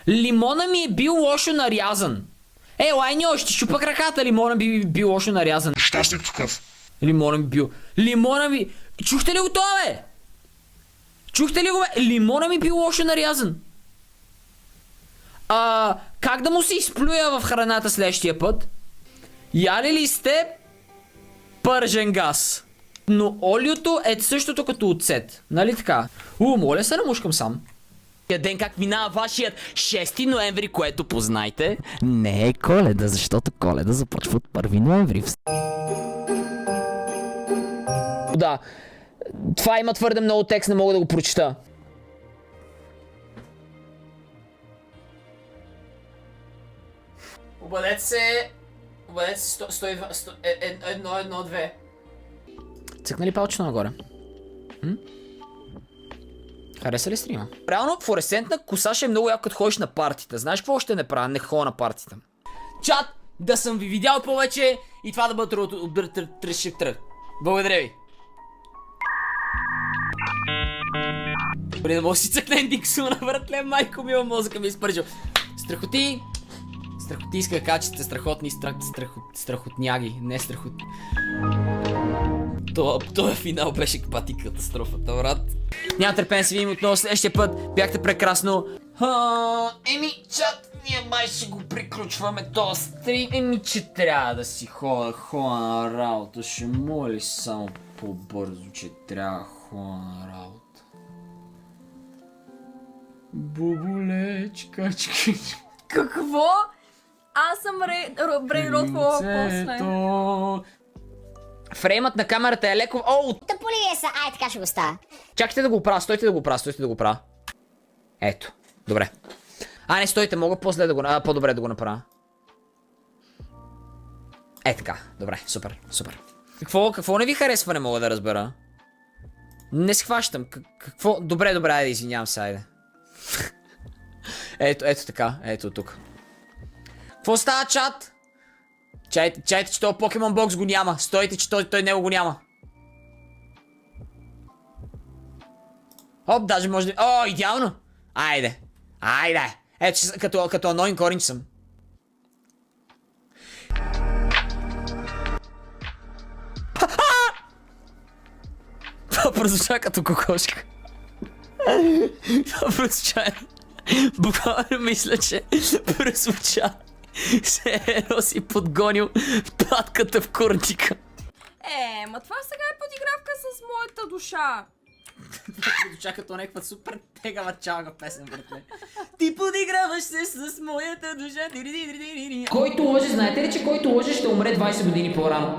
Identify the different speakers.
Speaker 1: Лимона ми е бил лошо нарязан. Лай не още щупа краката, лимона би бил лошо нарязан.
Speaker 2: Щастник такъв.
Speaker 1: Лимона ми бил. Лимона ми... Чухте ли го това, бе? Чухте ли го, бе? Лимона ми бил лошо нарязан. Как да му се изплюя в храната следващия път? Яли ли сте пържен газ? Но олиото е същото като оцет. Нали така? Моля се, намушкам сам. Ден как минава вашият 6 ноември, което познайте.
Speaker 3: Не е Коледа, защото Коледа започва от 1 ноември.
Speaker 1: Да. Това има твърде много текст, не мога да го прочита. Обадете се 1-1-2. Цъкна ли палчето нагоре? Хареса ли стрима? Реално флуоресцентна коса ще е много яко като ходиш на партита. Знаеш какво още не правя? Не ходя на партита. Чат, да съм ви видял повече и това да бъде тръщиптър. Благодаря ви. Преди да мога си цъкна ендиксуна, братле, майко ми, мозъка ми изпържил. Страхоти. Страхотийска качество, страхотни страхотняги, не страхотни. Това финал беше пати катастрофата, брат. Няма търпение да се видим отново следващия път. Бяхте прекрасно. Чат, ние май ще го приключваме този стрим. Че трябва да си ходя на работа. Ще моли само по-бързо, че трябва да ходя на работа. Бубулечка.
Speaker 4: Какво? Аз съм брейнротвала после.
Speaker 1: Фреймът на камерата е леко...
Speaker 5: Тъпо ли е са? Ай, така ще го става.
Speaker 1: Чакайте да го правя, стойте да го правя. Ето, добре. Не, стойте, мога после да го... по-добре да го направя. Така, добре, супер. Какво не ви харесва, не мога да разбера? Не схващам, какво... Добре, айде, извинявам се, айде. Ето така, ето тук. Какво става, чат? Чайте, че този Покемон бокс го няма. Стойте, че той него го няма. Даже може да... идеално! Айде! Ето, като Annoying Orange съм. Това прозвуча като кокошка. Това прозвуча... Буквално мисля, че прозвуча. Се едно си подгонил патката в курника.
Speaker 4: Ма това сега е подигравка с моята душа.
Speaker 1: Звуча като някаква супер тегава чалга песен, братле. Ти подиграваш се с моята душа. Който лъже, знаете ли, че който лъже ще умре 20 години по-рано?